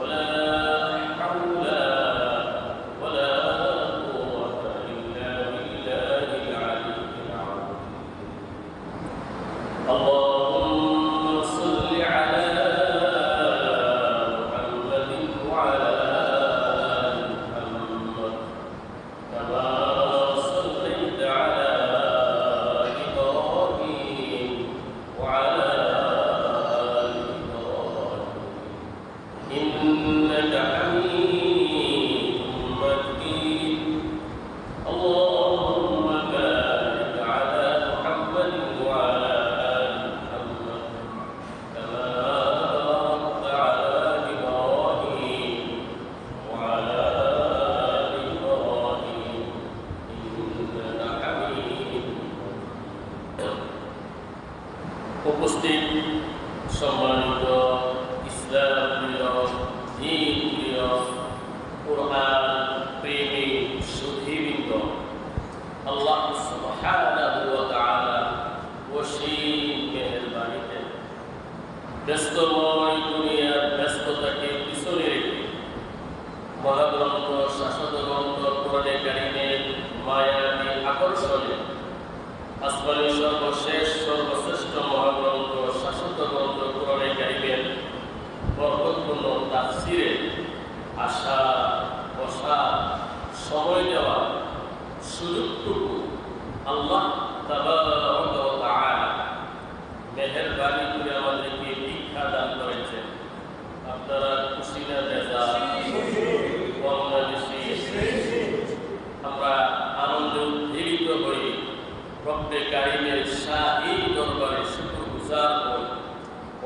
ولا উপস্থিত সম্মানিত ইসলাম প্রিয় দ্বীন প্রিয় কুরআন প্রেমী সুধীবৃন্দ, আল্লাহ সুবহানাহু ওয়া তাআলা অসীম মেহেরবানিতে ব্যস্তময় দুনিয়ার ব্যস্ততাকে পিছনে রেখে মহাগ্রন্থ শাশ্বত গ্রন্থ কোরআনে কারীমের মায়াবী আকর্ষণে আসমানী সর্বশেষ সর্বশ্রেষ্ঠ মহাগ্রন্থ শাশ্বত গ্রন্থ কোরআনে কারীমের বরকতপূর্ণ তাফসীরে আসা বসা সময় দেওয়া সুযোগটুকু আল্লাহ তাবারক ওয়া তাআলা মেহেরবানি করে আমাদেরকে ভিক্ষা দান করেছেন। আপনারা খুশি না বেজার? আমরা আনন্দে উদ্বেলিত হই, রব্বে কারীমের শাহী দরবারে শুকরগুজার হই,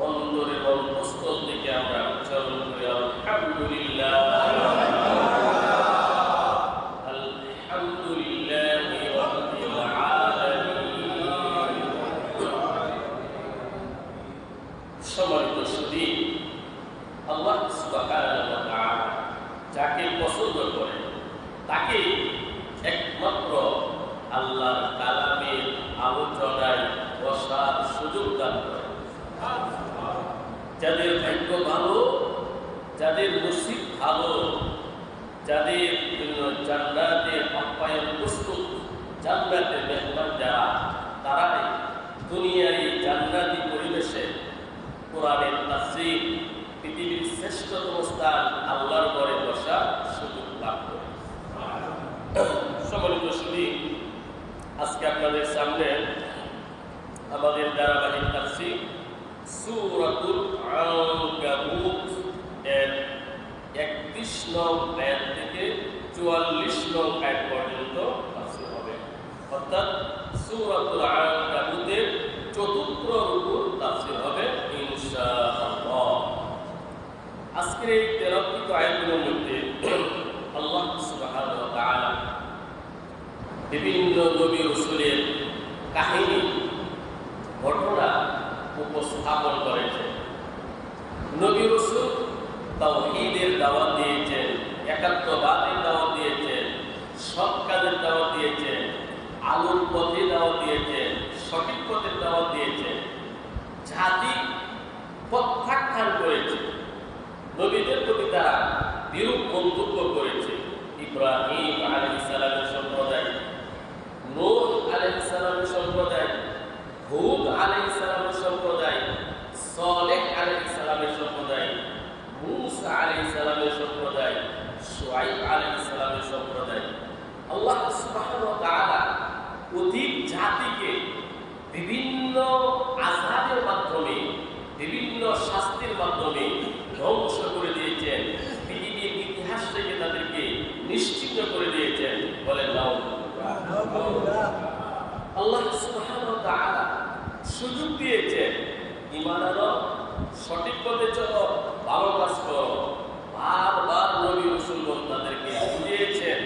অন্তরের অন্তঃস্থল থেকে আমরা উচ্চারণ করি আলহামদুলিল্লাহ, আলহামদুলিল্লাহি রাব্বিল আলামিন। সম্মানিত সুধী, আল্লাহ সুবহানাহু ওয়া তাআলা যাকে পছন্দ করেন তাকে একমাত্র আল্লাহর কালামের আলোচনায় বসার সুযোগ দান করেন। যাদের ভাগ্য ভালো, যাদের নসিব ভালো, যাদের জন্য জান্নাতের আপ্যায়ন প্রস্তুত, জান্নাতের মেহমান যারা, তারাই দুনিয়ার এই জান্নাতি পরিবেশে কোরআনের তাফসীর, পৃথিবীর শ্রেষ্ঠতম স্থান আল্লাহর ঘরে বসার সুযোগ লাভ করে। সম্মানিত সুধী, আজকে আপনাদের সামনে আমাদের ধারাবাহিক তাফসীর সূরাতুল আনকাবুত এর 31 নং আয়াত থেকে 44 নং আয়াত পর্যন্ত তাফসীর হবে, অর্থাৎ সূরাতুল আনকাবুতের চতুর্থ রুকুর তাফসীর হবে ইনশাআল্লাহ। আজকের এই তেলাওয়াত আয়াতগুলোর মধ্যে আল্লাহ সুবহানাহু ওয়া তাআলা বিভিন্ন নবী রাসূলের কাহিনী ঘটনা উপস্থাপন করেছেন। নবী রাসূল তাওহীদের দাওয়াত দিয়েছেন, একাত্মবাদের দাওয়াত দিয়েছেন, সৎ কাজের দাওয়াত দিয়েছেন, আলোর পথে দাওয়াত দিয়েছেন, সঠিক পথের দাওয়াত দিয়েছেন। জাতি প্রত্যাখ্যান করেছে, নবীদের প্রতি তারা বিরূপ মন্তব্য করেছে। ইব্রাহিম আলাইহিস সালামের সম্প্রদায়, নূহ আলাইহিস সালামের সম্প্রদায়, হুদ আলাইহিস সালামের সম্প্রদায়, সালেহ আলাইহিস সালামের সম্প্রদায়, মূসা আলাইহিস সালামের সম্প্রদায়, শুআয়ব আলাইহিস সালামের সম্প্রদায়। আল্লাহ সুবহানাহু ওয়া তাআলা অতীত জাতিকে বিভিন্ন আযাবের মাধ্যমে, বিভিন্ন শাস্তির মাধ্যমে ধ্বংস করে দিয়েছেন, পৃথিবীর ইতিহাস থেকে তাদেরকে নিশ্চিত করে দিয়েছেন। বলেন আল্লাহ সুবহানাহু ওয়া তাআলা সুযোগ দিয়েছেন, ঈমান আনো, সঠিক পথে চলো, ভালো কাজ করো। বারবার নবী রাসূলগণ তাদেরকে বুঝিয়েছেন,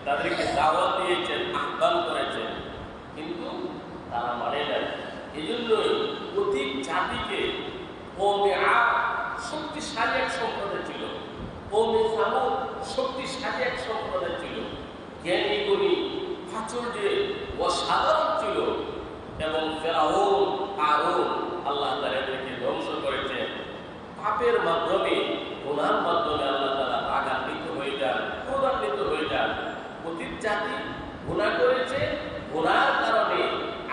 তাদেরকে দাওয়াত দিয়েছেন, আহ্বান করেছেন, কিন্তু তারা মানে নাই। এই জন্যই অতীত জাতিকে কওমে আদ শক্তিশালী এক সম্প্রদায় ছিল, কওমে সামূদ শক্তিশালী এক সম্প্রদায় ছিল, জ্ঞানী গুণী প্রাচুর্যে অসাধারণ ছিল, এবং ফেরাউন কারূন আল্লাহ তাআলা এদেরকে ধ্বংস করেছেন। পাপের মাধ্যমে, গুনাহর মাধ্যমে আল্লাহ তাআলা রাগান্বিত হয়ে যান, ক্রোধান্বিত হয়ে যান। অতীত জাতি গুনাহ করেছে, গুনাহর কারণে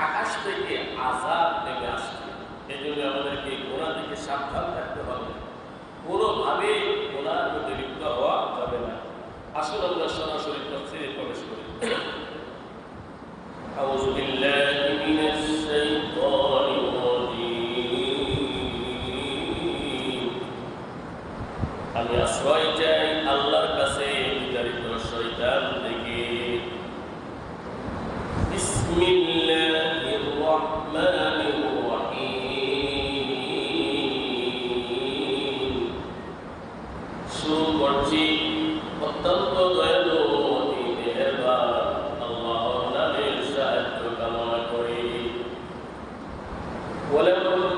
আকাশ থেকে আযাব নেমে আসছে। এই জন্য আমাদেরকে গুনাহ থেকে সাবধান থাকতে হবে, কোনোভাবে গুনাহর মধ্যে লিপ্ত হওয়া যাবে না। আসুন আমরা সরাসরি তাফসীরে প্রবেশ করি। আউযু বিল্লাহি মিনাশ শাইতানির রাজীম। আমি আশ্রয় চাই আল্লাহর কাছে বিতাড়িত শয়তান থেকে। বিসমিল্লাহির রাহমানির রাহিম। শুরু করছি অত্যন্ত দয়ালু অতি মেহেরবান আল্লাহর নামের সাহায্য কামনা করি। ولو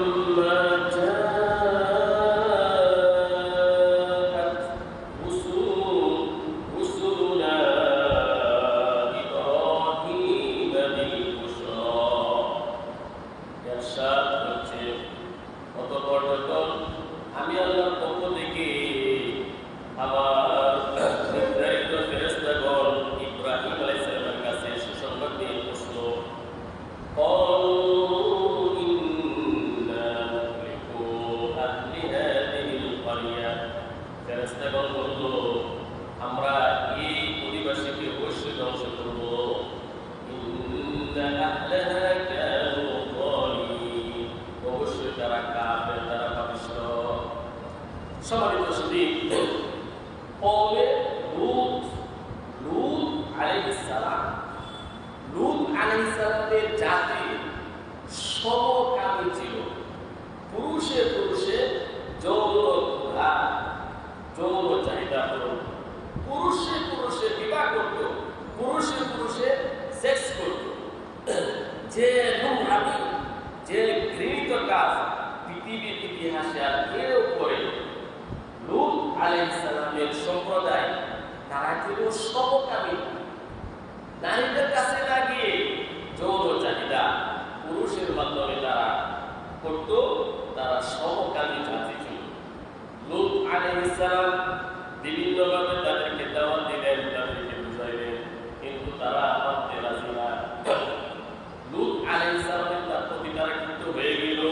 আহলাহা কানু যালিমিন, অবশ্যই তারা কাফের, তারা পাপিষ্ঠ। সম্মানিত সুধী, কওমে লূত আলাইহিস সালাম, লূত আলাইহিস সালামের জাতি সমকামী ছিল। পুরুষে পুরুষে যৌন ক্ষুধা, যৌন চাহিদা পূরণ, পুরুষে পুরুষে বিবাহ করত, পুরুষে পুরুষে সেক্স করত। যে নোংরামি, যে ঘৃণিত কাজ পৃথিবীর ইতিহাসে আর কেউ করে। লূত আলাইহিস সালামের সম্প্রদায় তারা ছিল সমকামী। নারীদের কাছে না গিয়ে যৌন চাহিদা পুরুষের মাধ্যমে তারা করত। তারা সমকামী জাতি ছিল। লূত আলাইহিস সালাম বিভিন্নভাবে তাদেরকে দাওয়াত দিলেন, তাদেরকে বুঝাইলেন, কিন্তু তারা মানতে রাজি না। লূত আলাইহিস সালামের তার প্রতি তারা কিন্তু হয়ে গেল।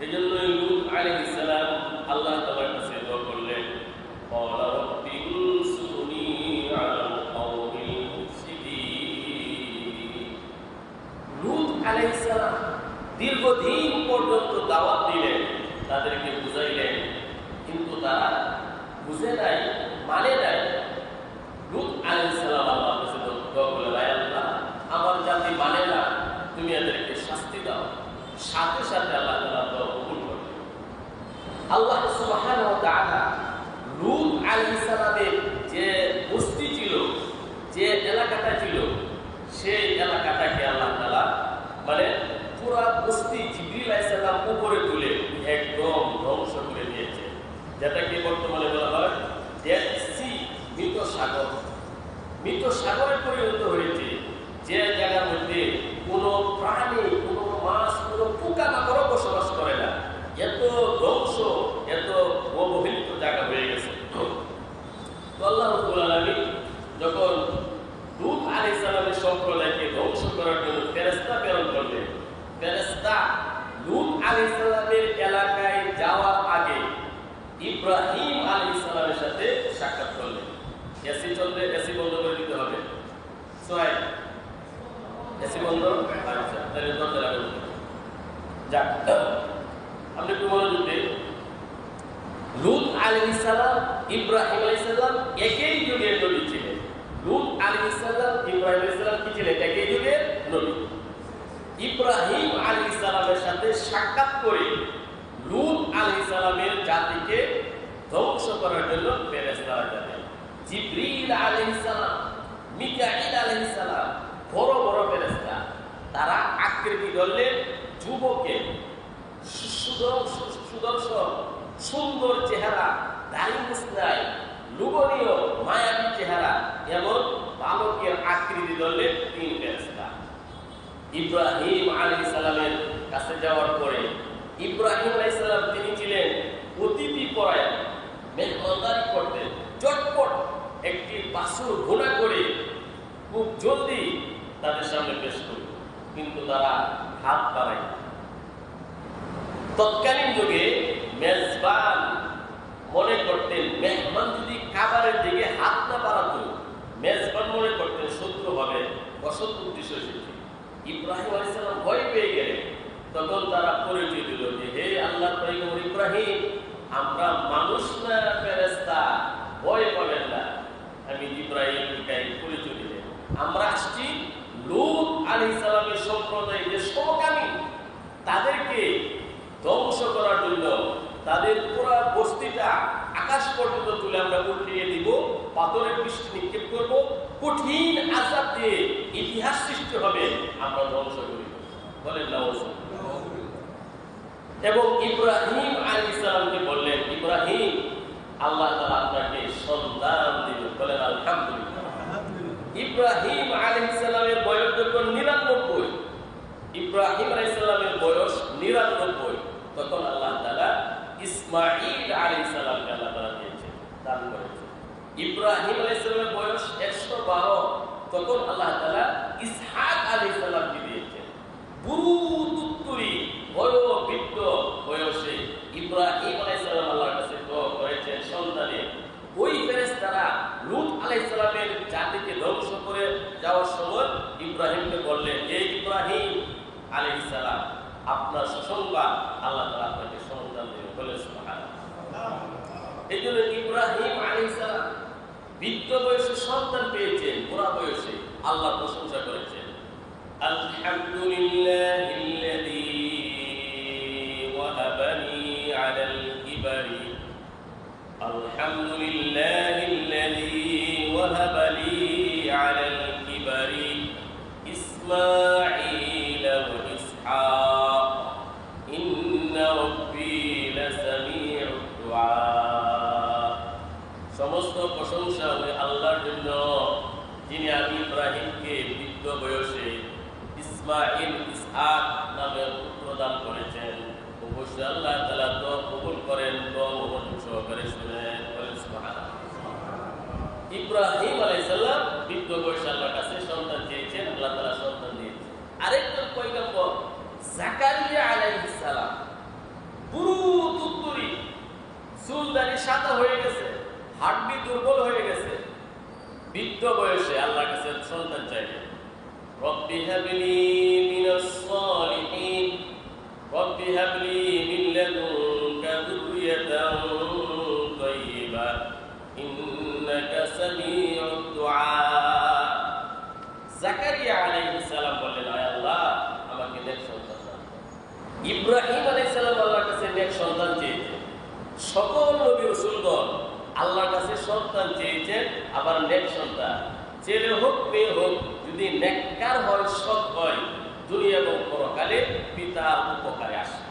এই জন্য লূত আলাইহিস সালাম আল্লাহ তাআলার কাছে দোয়া করলেন, ক্বালা রাব্বি ইনসুরনি আলাল কওমিল মুফসিদিন। লূত আলাইহিস সালাম দীর্ঘদিন পর্যন্ত দাওয়াত দিলেন, তাদেরকে বুঝাইলেন, কিন্তু তারা বুঝে নাই, মানে নাই। লূত আলাইহিস সালাম আল্লাহর কাছে দোয়া করলেন, হে আল্লাহ, আমার জাতি মানে না, তুমি এদেরকে শাস্তি দাও। সাথে সাথে আল্লাহ তাআলা দোয়া কবুল করলেন। আল্লাহ সুবহানাহু ওয়া তাআলা লূত আলাইহিস সালামের যে বস্তি ছিল, যে এলাকাটা ছিল, সেই এলাকাটাকে আল্লাহ তাআলা মানে পুরা বস্তি জিবরিল আলাইহিস সালাম উপরে তুলে একদম ধ্বংস করে দিয়েছে। যেটাকে বর্তমানে বলা হয় ডেড সি, মৃত সাগর। মৃত সাগরে পরিণত হয়েছে, যে জায়গার মধ্যে কোনো প্রাণী, কোনো মাছ, কোনো পোকামাকড় বসবাস করে না। এত ধ্বংস, এত অবহেলিত জায়গা হয়ে গেছে। তো আল্লাহ রাব্বুল আলামিন যখন লূত আলাইহিস সালামের সম্প্রদায়কে ধ্বংস করার জন্য ফেরেশতা প্রেরণ করলেন, ফেরেশতা লূত আলাইহিস সালামের এলাকায় যাওয়ার আগে ইব্রাহিম আলাইহিস সালামের সাথে সাক্ষাৎ করলেন। এসি চলবে, এসি বন্ধ করে দিতে হবে। সোহাইব, এসি বন্ধ। আচ্ছা, তাহলে দরজা লাগাবো। যাক, আপনি একটু মনোযোগ দিন। লূত আলাইহিস সালাম, ইব্রাহিম আলাইহিস সালাম একই যুগের নবী ছিলেন। লূত আলাইহিস সালাম, ইব্রাহিম আলাইহিস সালাম কি ছিলেন? একই যুগের নবী। ইব্রাহিম আলাইহিস সালামের সাথে সাক্ষাৎ করে লূত আলাইহিস সালামের জাতিকে ধ্বংস করার জন্য ফেরেশতারা যাবেন। জিবরিল আলাইহিস সালাম, মিকাঈল আলাইহিস সালাম, বড় বড় ফেরেশতা, তারা আকৃতি ধরলেন যুবকের, সুদর্শন সুন্দর চেহারা, দাড়ি মুছনায়, লোভনীয় মায়াবী চেহারা, এমন বালকের আকৃতি ধরলেন তিন ফেরেশতা। ইব্রাহিম আলাইহিস সালামের কাছে যাওয়ার পরে ইব্রাহিম আলাইহিস সালাম তিনি ছিলেন অতিথি পরায়ণ, মেহমানদারি করতেন। চটপট একটি বাছুর ঘোড়া করে খুব জলদি তাদের সামনে পেশ করত, কিন্তু তারা হাত বাড়ায়। তৎকালীন যুগে মেজবান মনে করতেন মেহমান যদি খাবারের দিকে হাত না বাড়াতো, মেজবান মনে করতেন শত্রু হবে, অসৎ উদ্দেশ্য এসেছে। ইব্রাহিম আলাইহিস সালাম ভয় পেয়ে গেলেন। তখন তারা পরিচয় দিল যে, হে আল্লাহর পয়গম্বর ইব্রাহিম, আমরা মানুষ না ফেরেশতা, ভয় পাবেন না। আমি ইব্রাহিমকে পরিচয় দিলেন, আমরা আসছি লূত আলাইহিস সালামের সম্প্রদায় যে সমকামী, তাদেরকে ধ্বংস করার জন্য, তাদের পুরা বস্তিটা আকাশ পর্যন্ত তুলে আমরা উঠিয়ে দিব, পাথরের বৃষ্টি নিক্ষেপ করব, কঠিন আযাব দিয়ে ইতিহাস সৃষ্টি হবে, আমরা ধ্বংস করি। বলেন না? এবং ইব্রাহিম আলাইহিস সালামকে বললেন, ইব্রাহিম, আল্লাহ তাআলা আপনাকে সন্তান দিবেন। বলেন আলহামদুলিল্লাহ। ইব্রাহিম আলাইহিস সালামের বয়স যখন 99, ইব্রাহিম আলাইহিস সালামের বয়স 99, তখন আল্লাহ তাআলা ইসমাঈল আলাইহিস সালামকে আল্লাহ তাআলা দিয়েছেন, দান করেছেন। ইব্রাহিম আলাইহিস সালামের বয়স 112, তখন আল্লাহ তাআলা ইসহাক আলাইহিস সালামকে দিয়েছেন। বুড়ো তুত্তুরি বয়োবৃদ্ধ বয়সে ইব্রাহিম আলাইহিস সালাম আল্লাহর কাছে দোয়া করেছেন সন্তানের। ওই ফেরেশতারা লূত আলাইহিস সালামের জাতিকে ধ্বংস করে যাওয়ার সময় ইব্রাহিমকে বললেন, এই আলাইহিস সালাম আপনার সুসংবাদ, আল্লাহ তাআলা আপনাকে সন্তান দেবে বলে সুবহানাল্লাহ। এই জন্য ইব্রাহিম আলাইহিস সালাম বৃদ্ধ বয়সে সন্তান পেয়েছেন, বুড়া বয়সে আল্লাহ প্রশংসা করেছেন। আলহামদুলিল্লাহিল্লাযী ওয়াহাবানি আলাল কিবারি আলহামদুলিল্লাহিল্লাযী ওয়াহাবালি আলাল কিবারি ইসমাঈল ওয়া ইসহাক ইন্না রাব্বী লাসামিউদ দুআ। সমস্ত প্রশংসা ওই আল্লাহর জন্য যিনি আমি ইব্রাহিমকে বৃদ্ধ বয়সে ইসমাঈল ইসহাক নামে পুত্র দান করেছেন। অবশ্যই আল্লাহ তাআলা তো কবুল করেন, তো মনোযোগ সহকারে শুনেন, বলেন সুবহানাল্লাহ। ইব্রাহিম আলাইহিস সালাম বৃদ্ধ বয়সে আল্লাহর কাছে সন্তান চেয়েছেন, আল্লাহ তাআলা সন্তান দিয়েছেন। আরেকজন পয়গম্বর জাকারিয়া আলাইহিস সালাম পুরো তুত্তুরি, চুলদারি সাদা হয়ে গেছে, হাড়ি দুর্বল হয়ে গেছে, বৃদ্ধ বয়সে আল্লাহর কাছে সন্তান চাইলেন। রব্বি হাবলি মিনাস সালিহিন রব্বি হাবলি মিন লাদুনকা যুররিয়াতান তাইয়্যিবা ইন্নাকা সামিউদ দুআ। জাকারিয়া আলাইহিস সালাম বললেন, আয় আল্লাহ আমাকে নেক সন্তান দাও। ইব্রাহিম আলাইহিস সালাম আল্লাহর কাছে নেক সন্তান চেয়েছেন। সকল নবী রাসূলগণ আল্লাহর কাছে সন্তান চেয়েছেন, আবার নেক সন্তান, ছেলে হোক মেয়ে হোক, যদি নেককার হয়, সৎ হয়, দুনিয়া এবং পরকালে পিতার উপকারে আসে।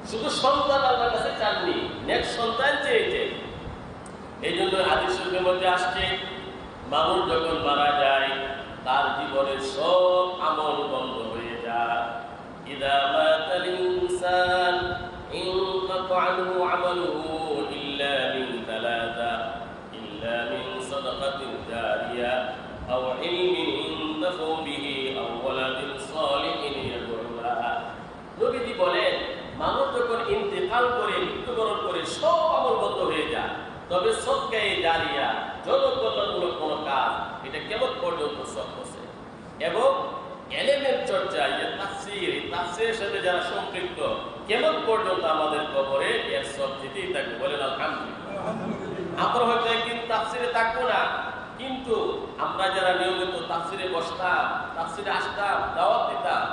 শুধু সন্তান আল্লাহর কাছে চাননি, নেক সন্তান চেয়েছেন। এই জন্য হাদিস শরীফের মধ্যে আসছে, মানুষ যখন মারা যায় তার জীবনের সব আমল বন্ধ হয়ে যায়। ইযা মাতাল ইনসান ইনকাতা আনহু আমালুহু ইল্লা মিন তালাতা ইল্লা মিন সাদাকাতিন জারিয়া আও ইলমিন ইনতাফা বিহি আও ওয়ালাদিন সালিহিন ইয়াদউ লাহু। নবীজি বলেন, মানুষ যখন ইন্তেকাল করে, মৃত্যুবরণ করে, সব আমল বন্ধ হয়ে যায়, তবে সদকায়ে জারিয়া, জনকল্যাণমূলক কোনো কাজ, এটা কেমন পর্যন্ত সব বসে। এবং এলেমের চর্চা, যে তাফসীরের সাথে যারা সম্পৃক্ত, কেমন পর্যন্ত আমাদের কবরে এর সব যেতেই থাকবে, বলেন আলহামদুলিল্লাহ। আমরা হয়তো একদিন তাফসীরে থাকবো না, কিন্তু আমরা যারা নিয়মিত তাফসীরে বসতাম, তাফসীরে আসতাম, দাওয়াত দিতাম,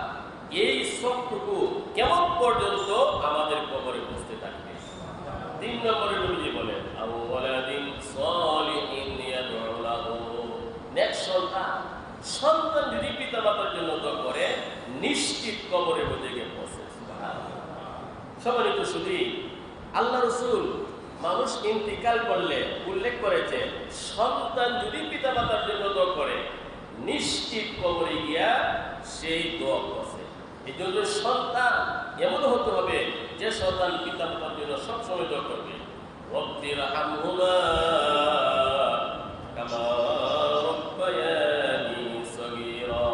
এই সবটুকু কেমন পর্যন্ত আমাদের কবরে বসতে থাকবে। 3 নম্বরে নবীজি বলেন, আও ওয়ালাদিন সালিহিন ইয়াদউ লাহু। নেক সন্তান, সন্তান যদি পিতামাতার জন্য দোয়া করে, নিশ্চিত কবরের মধ্যে গিয়ে পৌঁছে। সম্মানিত শুধু আল্লাহ রাসূল মানুষ ইন্তিকাল করলে উল্লেখ করেছে, সন্তান যদি পিতামাতার জন্য দোয়া করে, নিশ্চিত কবরে গিয়া সেই দোয়া পৌঁছে। এই জন্য সন্তান এমন হতে হবে যে সন্তান পিতামাতার জন্য সবসময় দোয়া করবে। রব্বির হামহুমা কামা রব্বায়ানি সগীরা।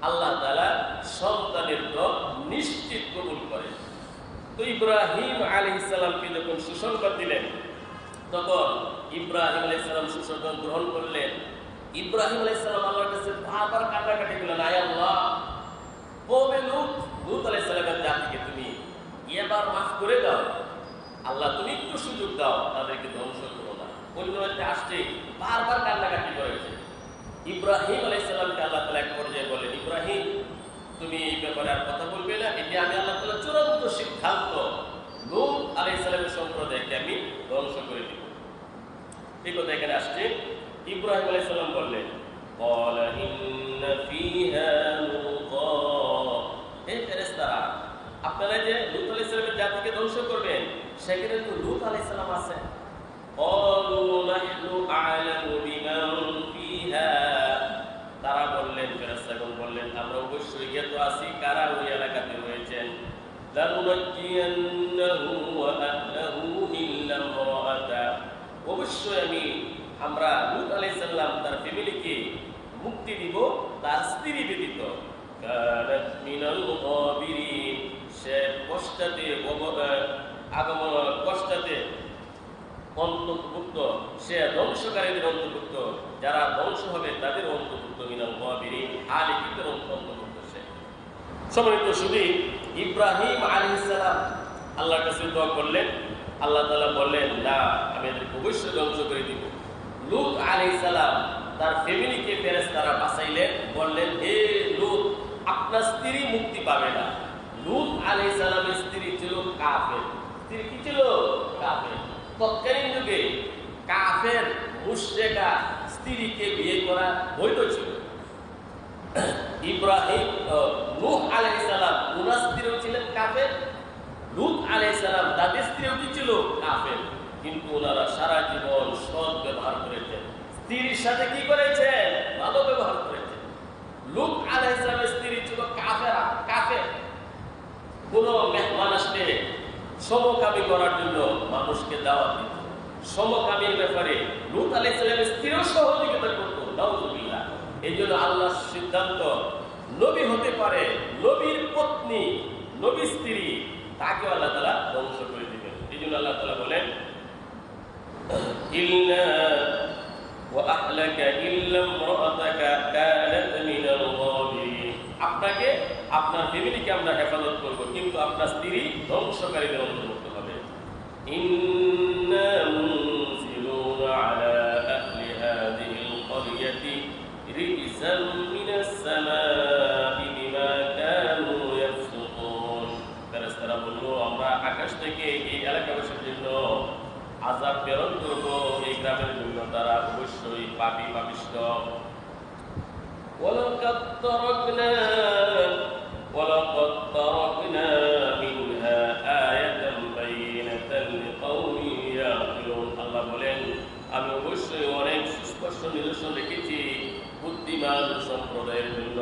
আল্লাহ তাআলা সন্তানের দোয়া নিশ্চিত কবুল করেন। তো ইব্রাহিম আলাইহিস সালামকে যখন সুসংবাদ দিলেন, তখন ইব্রাহিম আলাইহিস সালাম সুসংবাদ গ্রহণ করলেন। ইব্রাহিম আলাইহিস সালাম আল্লাহর কাছে বারবার কান্নাকাটি করলেন, আয় আল্লাহ, কওমে লূত আলাইহিস সালামের জাতিকে তুমি এবার মাফ করে দাও। আল্লাহ তুমি একটু সুযোগ দাও, তাদেরকে ধ্বংস করো না। অন্যতে আসছে বারবার কান্নাকাটি করেছে। ইব্রাহিম আলাইহিস সালামকে আল্লাহ তাআলা এক পর্যায়ে বলেন, ইব্রাহিম তুমি এই ব্যাপারে আর কথা বলবে না, এটা আমি আল্লাহ তাআলা চূড়ান্ত সিদ্ধান্ত, লূত আলাইহিস সালামের সম্প্রদায়কে আমি ধ্বংস করে দিব। এই কথা এখানে আসছে। ইব্রাহিম আলাইহিস সালাম বললেন, ক্বালা ইন্না ফীহা লূতা। এই ফেরেশতারা, আপনারা যে লূত আলাইহিস সালামের জাতিকে ধ্বংস করবেন, সেখানে তো লূত আলাইহিস সালাম আছেন। ক্বালু নাহনু আ'লামু বিমান ফীহা। তারা বললেন, ফেরেশতাগণ বললেন, আমরা অবশ্যই জ্ঞাত আছি কারা ওই এলাকাতে রয়েছেন। লানুনাজ্জিয়ান্নাহু ওয়া আহলাহু ইল্লা ইমরাআতা। অবশ্যই আমরা লূত আলাইহিস সালাম তার ফ্যামিলিকে মুক্তি দিব, তার স্ত্রী ব্যতীত। কানাত মিনাল গাবিরিন। সে কষ্টাতে আগমন কষ্টাতে অন্তর্ভুক্ত, সে ধ্বংসকারীদের অন্তর্ভুক্ত, যারা ধ্বংস হবে তাদের অন্তর্ভুক্ত। মিনাল গাবিরিন, হালিকদের অন্তর্ভুক্ত সে। সম্মানিত শুধু ইব্রাহিম আলাইহিস সালাম আল্লাহর কাছে দোয়া করলেন, আল্লাহ তাআলা বললেন না, আমি এদেরকে অবশ্যই ধ্বংস করে দিব। লূত আলাইহিস সালাম তার ফ্যামিলিকে ফেরেশতারা বাঁচাইলেন, বললেন হে লূত, আপনার স্ত্রী মুক্তি পাবে না। লূত আলাইহিস সালামের স্ত্রী ছিল কাফের। স্ত্রী কি ছিল? কাফের। তৎকালীন যুগে কাফের মুশরিকা স্ত্রীকে বিয়ে করা বৈধ ছিল। ইব্রাহিম নূহ আলাইহিস সালাম উনার স্ত্রীও ছিলেন কাফের, লূত আলাইহিস সালাম তাদের স্ত্রীও কি ছিল? কাফের। কিন্তু ওনারা সারা জীবন সৎ ব্যবহার করেছেন, স্ত্রীর সাথে কি করেছেন? ভালো ব্যবহার করেছেন। লূত আলাইহিস সালামের স্ত্রী ছিল কাফের। কোন মেহমান আসলে সমকামী করার জন্য মানুষকে দাওয়াত দিত। সমকামীর ব্যাপারে লূত আলাইহিস সালামের স্ত্রীও সহযোগিতা করত। নাউযুবিল্লাহ। এই জন্য আল্লাহর সিদ্ধান্ত, নবী হতে পারে, নবীর পত্নী, নবীর স্ত্রী, তাকে আল্লাহ তাআলা ধ্বংস করে দিবেন। এই জন্য আল্লাহ তাআলা বলেন ইল্লা ওয়া আহলাকা ইল্লা ইমরাতাকা কানাত মিনাল গাবিরিন। আপনাকে, আপনার ফ্যামিলিকে আমরা হেফাজত করব, কিন্তু আপনার স্ত্রী ধ্বংসকারীদের অন্তর্ভুক্ত হবে। ইন্না মুনজিলুনা আলা আহলি হাযিহিল ক্বরিয়াতি রিজসাম মিনাস সামাই বিমা কানু ইয়াফসুকুন। ফেরেশতারা বলল, আমরা আকাশ থেকে এই এলাকাবাসীর জন্য আযাব প্রেরণ করব, এই গ্রামের জন্য তারা অবশ্যই পাপী পাপিষ্ঠ। ওয়ালাকাদ তারাকনা মিনহা আয়াতান বাইয়িনাতান লিকাওমিন ইয়াকিলুন। আল্লাহ বলেন, আমি অবশ্যই অনেক সুস্পষ্ট নিদর্শন রেখেছি বুদ্ধিমান সম্প্রদায়ের জন্য।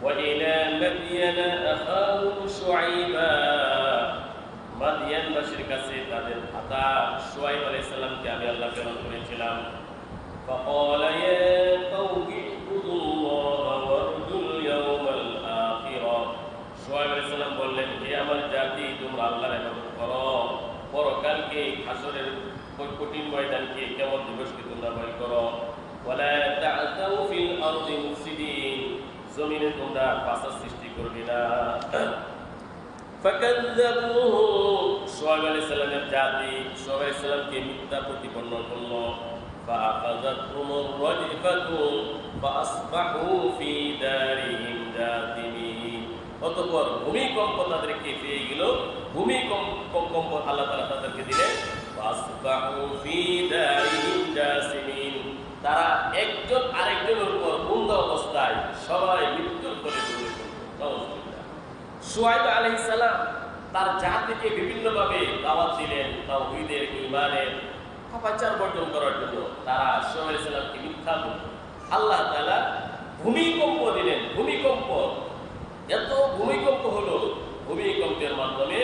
وإلى مدين أخاهم شعيبا। মাদিয়ানবাসীর কাছে তাদের ভ্রাতা শুআয়ব আলাইহিস সালামকে আমি আল্লাহ প্রেরণ করেছিলাম। فقال يا قوم اعبدوا الله وارجوا اليوم الآخر। শুআয়ব আলাইহিস সালাম বললেন, হে আমার জাতি, তোমরা আল্লাহর ইবাদত করো, পরকালকে, হাসরের কঠিন ময়দানকে, কিয়ামত দিবসকে তোমরা ভয় করো। ওয়ালা তা'তাউ ফিল আরদি মুফসিদিন। জমিনে তোমরা ফাসাদ সৃষ্টি করবে না। ফাকাযযাবুহু। শুআয়ব আলাইহিস সালামের জাতি শুআয়ব আলাইহিস সালামকে মিথ্যা প্রতিপন্ন করল। ফাআখাযাতহুমুর রাজফাতু ফাআসবাহু ফি দারিহিম জাতিমিন। অতঃপর ভূমিকম্প তাদেরকে পেয়ে গেল। ভূমিকম্প আল্লাহ তাআলা তাদেরকে দিলেন। ফাআসবাহু ফি দারিহিম জাসিমিন। তারা একজন আরেকজনের উপর বন্ধ অবস্থায় সবাই মৃত্যুর কোলে ঢলে পড়ল। শুআয়ব আলাইহিস সালাম তার জাতিকে বিভিন্নভাবে দাওয়াত দিলেন তাওহীদের, ঈমানের, পাপাচার বর্জন করার জন্য। তারা শুআয়ব আলাইহিস সালামকে মিথ্যা বলল। আল্লাহ তাআলা ভূমিকম্প দিলেন। এত ভূমিকম্প হলো, ভূমিকম্পের মাধ্যমে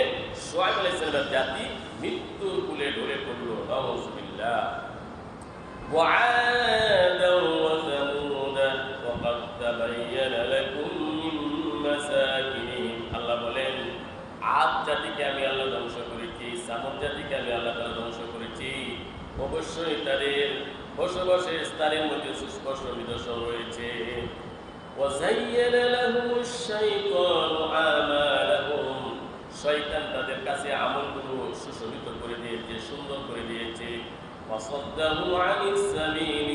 শুআয়ব আলাইহিস সালামের জাতি মৃত্যুর কোলে ঢলে পড়ল। নাউযুবিল্লাহ। وعادا وثمود وقد تبين لكم من مساكنهم। আল্লাহ বলেন, আদ জাতিকে আমি আল্লাহ ধ্বংস করেছি, সামুদ জাতিকে আমি আল্লাহ তাআলা ধ্বংস করেছি। অবশ্যই তাদের বসবাসের স্থানের মধ্যে সুস্পষ্ট নিদর্শন রয়েছে। وزين لهم الشيطان أعمالهم। শয়তান তাদের কাছে আমলগুলো সুশোভিত করে দিয়েছে, সুন্দর করে দিয়েছে। وصدهم عن السبيل।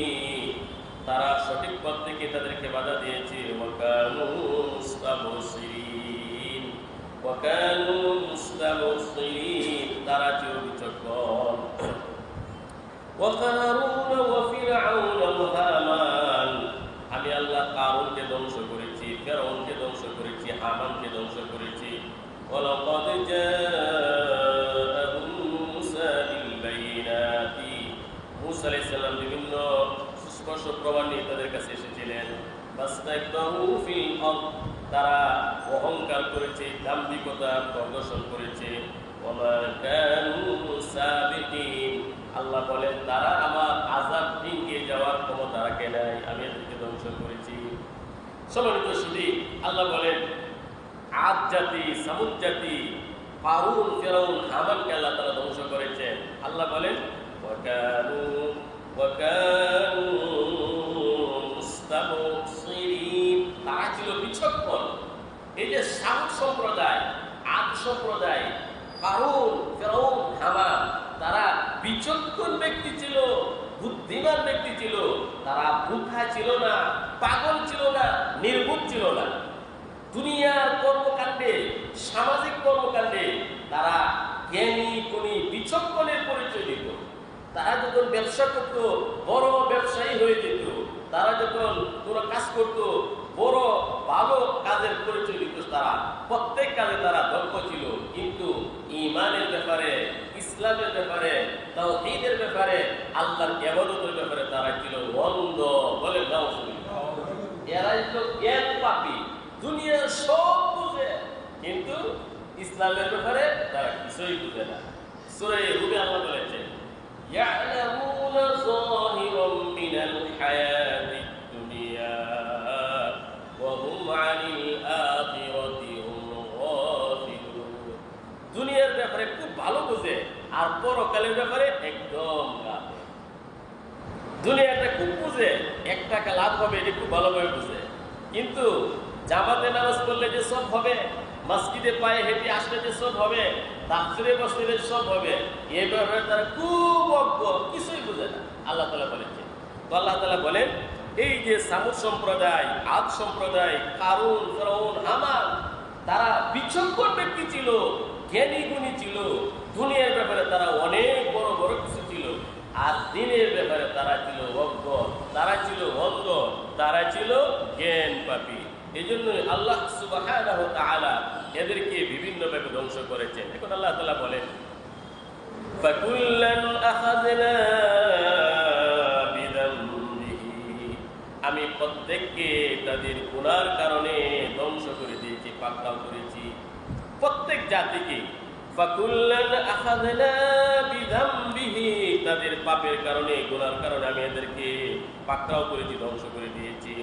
তারা সঠিক পথ থেকে তাদেরকে বাধা দিয়েছে। وكانوا مستبصرين। তারা ছিল বিচক্ষণ। وقارون وفرعون وهامان। আমি আল্লাহ কারুনকে ধ্বংস করেছি, ফেরাউনকে ধ্বংস করেছি, হামানকে ধ্বংস করেছি। ولقد جاءهم موسى بالبينات। মুসা আলাইহিস সালাম বিভিন্ন সুস্পষ্ট প্রমাণ নিয়ে তাদের কাছে এসেছিলেন। ফাস্তাকবারু ফিল আরদ। তারা অহংকার করেছে, দাম্ভিকতা প্রদর্শন করেছে। ওয়া কানু সাবিকিন। আল্লাহ বলেন, তারা আমার আযাব ডিঙ্গিয়ে যাওয়ার ক্ষমতা রাখে নাই, আমি এদেরকে ধ্বংস করেছি। সম্মানিত শুধু আল্লাহ বলেন, আদ জাতি, সামুদ জাতি, কারুন, ফেরাউন, হামানকে আল্লাহ তাআলা ধ্বংস করেছেন। আল্লাহ বলেন, মুস্তাবসিরিন। তারা ছিল বিচক্ষণ। এই যে সামুদ সম্প্রদায়, আদ সম্প্রদায়, কারুন, ফেরাউন, হামান, তারা বিচক্ষণ ব্যক্তি ছিল, বুদ্ধিমান ব্যক্তি ছিল। তারা বুদ্ধা ছিল না, পাগল ছিল না, নির্বুধ ছিল না। দুনিয়ার কর্মকাণ্ডে, সামাজিক কর্মকাণ্ডে তারা জ্ঞানী, গুণী, বিচক্ষণের পরিচয় দিত। তারা যখন ব্যবসা করত, বড় ব্যবসায়ী হয়ে যেত। তারা যখন কোনো কাজ করত, বড় ভালো কাজের পরিচয় দিত। তারা প্রত্যেক কাজে তারা দক্ষ ছিল, কিন্তু ঈমানের ব্যাপারে, ইসলামের ব্যাপারে, তাওহীদের ব্যাপারে, আল্লাহর ইবাদতের ব্যাপারে তারা ছিল অন্ধ। বলে নাউজুবিল্লাহ। এরা ছিল জ্ঞান পাপী, দুনিয়ার সব বুঝে, কিন্তু ইসলামের ব্যাপারে তারা কিছুই বুঝে না। সূরা রুমে আল্লাহ বলেছেন, ইয়ালামুনা যাহিরাম মিনাল হায়াতিদ দুনিয়া ওয়া হুম আনিল আখিরাতি হুম গাফিলুন। দুনিয়ার ব্যাপারে খুব ভালো বুঝে, আর পরকালের ব্যাপারে একদম গাফিল। দুনিয়াটা খুব বুঝে, এক টাকা লাভ হবে এটা খুব ভালোভাবে বুঝে, কিন্তু জামাতে নামাজ পড়লে যে সব হবে, মসজিদে পায়ে হেঁটে আসলে যে সব হবে, তাফসীরে বসলে সব হবে, এই ব্যাপারে তারা খুব অজ্ঞ, কিছুই বুঝে না। আল্লাহ তাআলা বলেছেন, তো আল্লাহ তাআলা বলেন, এই যে সামুদ সম্প্রদায়, আদ সম্প্রদায়, কারুন, ফেরাউন, হামান, তারা বিচক্ষণ ব্যক্তি ছিল, জ্ঞানী গুণী ছিল। দুনিয়ার ব্যাপারে তারা অনেক বড় বড় কিছু ছিল, আর দিনের ব্যাপারে তারা ছিল অজ্ঞ, তারা ছিল অন্ধ, তারা ছিল জ্ঞান পাপী। এই জন্যই আল্লাহ সুবহানাহু ওয়া তাআলা এদেরকে বিভিন্নভাবে ধ্বংস করেছেন। এখন আল্লাহ তাআলা বলেন, ফাকুল্লান আখাযনা বিযামবিহি, আমি প্রত্যেককে তাদের গুনার কারণে ধ্বংস করে দিয়েছি, পাকড়াও করেছি। প্রত্যেক জাতিকে ফাকুল্লান আখাযনা বিযামবিহি, তাদের পাপের কারণে, গুনার কারণে আমি এদেরকে পাকড়াও করেছি, ধ্বংস করে দিয়েছি।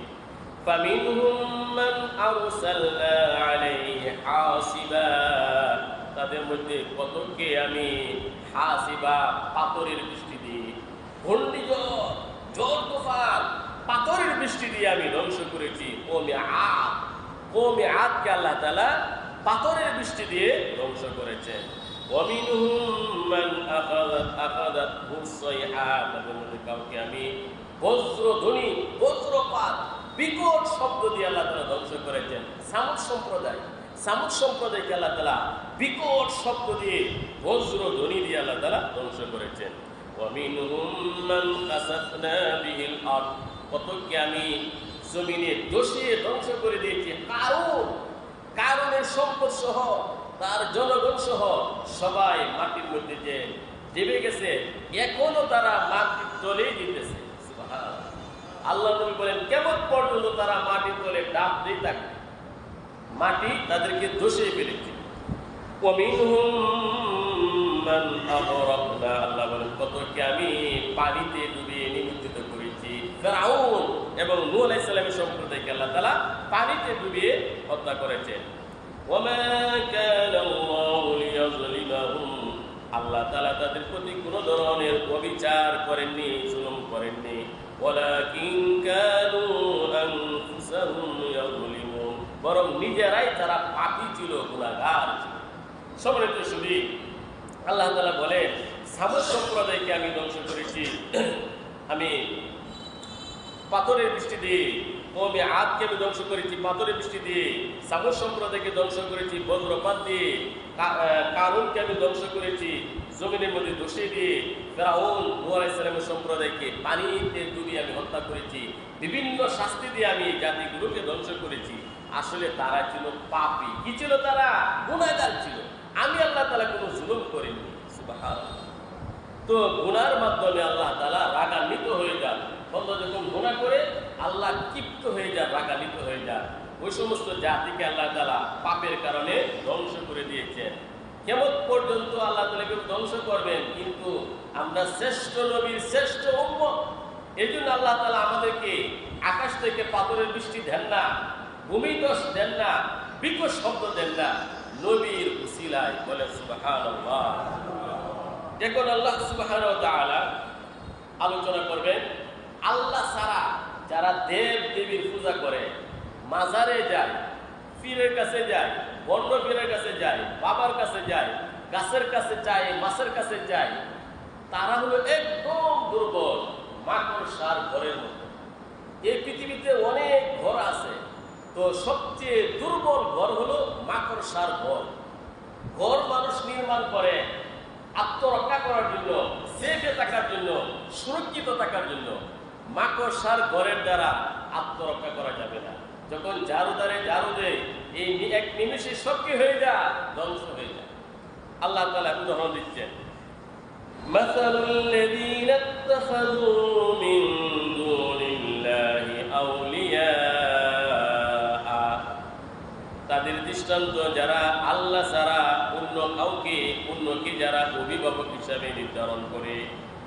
فمنهم من أرسلنا عليه حاصبا, তাদের মধ্যে কতকে আমি হাসিবা, পাথরের বৃষ্টি দিয়ে, ঘূর্ণিঝড়, ঝড় তুফান, পাথরের বৃষ্টি দিয়ে আমি ধ্বংস করেছি। কওমে আদকে আল্লাহ তাআলা পাথরের বৃষ্টি দিয়ে ধ্বংস করেছেন। ومنهم من أخذته الصيحة, তাদের মধ্যে কাউকে আমি বজ্রধ্বনি, বজ্রপাত, বিকট শব্দ দিয়ে আল্লাহ তাআলা ধ্বংস করেছেন। সামুদ সম্প্রদায়কে আল্লাহ তাআলা বিকট শব্দ দিয়ে, বজ্রধ্বনি দিয়ে আল্লাহ তাআলা ধ্বংস করেছেন। ওয়ামিনহুম মান কাসাফনা বিহিল আরদ, কতকে আমি জমিনে দোষিয়ে ধ্বংস করে দিয়েছি। কারুনের সম্পদ সহ, তার জনগণ সহ সবাই মাটির মধ্যে যে ডেবে গেছে, এখনো তারা মাটির তলেই দিতেছে। সুবহানাল্লাহ। আল্লাহ নবী বলেন, কিয়ামত পর্যন্ত তারা মাটির তলে ডাব দিয়ে থাকবে, মাটি তাদেরকে ধসিয়ে ফেলেছে। ওয়ামিনহুম মান আগরাকনা, আল্লাহ বলেন কতকে আমি পানিতে ডুবিয়ে নিমজ্জিত করেছি। ফিরআউন এবং নূহ আলাইহিস সালামের সম্প্রদায়কে আল্লাহ তাআলা পানিতে ডুবিয়ে হত্যা করেছেন। ওয়ামা কানা আল্লাহু লিয়াযলিমাহুম, আল্লাহ তাআলা তাদের প্রতি কোনো ধরনের অবিচার করেননি, জুলুম করেননি। ওয়ালাকিন কানু আনফুসাহুম ইয়াযলিমুন, বরং নিজেরাই তারা পাপী ছিল, গুনাহগার ছিল। সম্মানিত শুধু আল্লাহ তাআলা বলেন, সামুদ সম্প্রদায়কে আমি ধ্বংস করেছি আমি পাথরের বৃষ্টি দিয়ে, কওমে আদকে আমি ধ্বংস করেছি পাথরের বৃষ্টি দিয়ে, সামুদ সম্প্রদায়কে ধ্বংস করেছি বজ্রপাত দিয়ে, কারুনকে আমি ধ্বংস করেছি জমিনের মধ্যে ধসিয়ে দিয়ে, ফিরআউন নূহ আলাইহিস সালামের সম্প্রদায়কে পানিতে ডুবিয়ে আমি হত্যা করেছি, বিভিন্ন শাস্তি দিয়ে আমি জাতিগুলোকে ধ্বংস করেছি। আসলে তারা ছিল পাপী। কি ছিল? তারা গুনাহগার ছিল। আমি আল্লাহ তাআলা কোনো জুলুম করিনি। সুবহানাল্লাহ। তো গুনার মাধ্যমে আল্লাহ তাআলা রাগান্বিত হয়ে যান। বন্ধু যখন গুনাহ করে আল্লাহ ক্ষিপ্ত হয়ে যান, রাগান্বিত হয়ে যান, ওই সমস্ত জাতিকে আল্লাহ তাআলা পাপের কারণে ধ্বংস করে দিয়েছেন। কিয়ামত পর্যন্ত আল্লাহ তাআলাকে ধ্বংস করবেন, কিন্তু আমরা শ্রেষ্ঠ নবীর শ্রেষ্ঠ উম্মত, এজন্য আল্লাহ তাআলা আমাদেরকে আকাশ থেকে পাথরের বৃষ্টি দেন না, ভূমিধস দেন না, বিকট শব্দ দেন না, নবীর উসিলায়। বলে সুবহানাল্লাহ। এখন আল্লাহ সুবহানাহু ওয়া তাআলা আলোচনা করবেন আল্লাহ ছাড়া যারা দেব দেবীর পূজা করে, মাজারে যায়, পীরের কাছে যায়, বন্য পীরের কাছে যায়, বাবার কাছে যায়, গাছের কাছে যায়, মাছের কাছে যায়, তারা হলো একদম দুর্বল, মাকড়সার ঘরের মতো। এই পৃথিবীতে অনেক ঘর আছে, তো সবচেয়ে দুর্বল ঘর হলো মাকড়সার ঘর। ঘর মানুষ নির্মাণ করে আত্মরক্ষা করার জন্য, সেফে থাকার জন্য, সুরক্ষিত থাকার জন্য। মাকড়সার ঘরের দ্বারা আত্মরক্ষা করা যাবে না। যখন ঝাড়ুদারে ঝাড়ু দেয়, এই এক নিমেষে সব কি হয়ে যায়, ধ্বংস হয়ে যায়। আল্লাহ তাআলা উদাহরণ দিচ্ছেন, মাসালুল্লাযীনা ইত্তাখাযু মিন দুনিল্লাহি আউলিয়া, তাদের দৃষ্টান্ত যারা আল্লাহ ছাড়া অন্য কাউকে যারা অভিভাবক হিসাবে নির্ধারণ করে,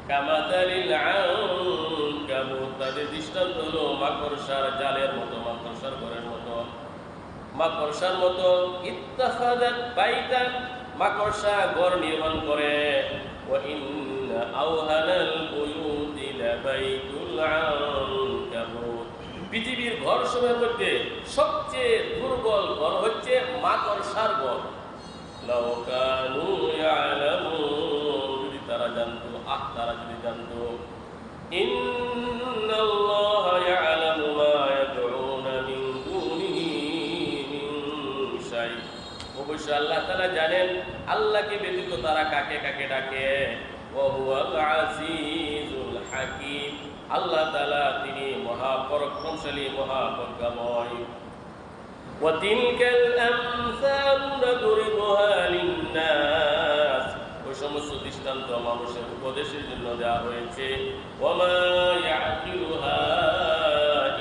কামাতালিল আনকাবুত, তাদের দৃষ্টান্ত হলো মাকড়সার জালের মতো, মাকড়সার ঘরের মতো, মাকড়সার মতো। ইত্তাখাযাত বাইতান, মাকড়সা ঘর নির্মাণ করে। ওয়া ইন্না আওহানাল বুয়ুতি লাবাইতুল আনকাবুত, পৃথিবীর ঘরসমূহের মধ্যে সবচেয়ে দুর্বল ঘর হচ্ছে মাকড়সার ঘর। লাউ কানু ইয়ালামুন, যদি তারা জানতো, তারা যদি জানতো, ইন্নাল্লাহা ইয়ালামু মা ইয়াদউনা মিন দুনিহি মিন শাই, অবশ্যই আল্লাহ তাআলা জানেন আল্লাহকে ব্যতীত তারা কাকে কাকে ডাকে। ওয়া হুয়াল আজিজুল হাকীম, আল্লাহ তাআলা তিনি মহাপরাক্রমশালী, মহাপ্রজ্ঞাময়। ওয়া তিলকাল আমসালু নাদরিবুহা লিন-নাস, ওই সমস্ত দৃষ্টান্ত মানুষের উপদেশের জন্য দেওয়া হয়েছে। ওয়া মা ইয়াকিলুহা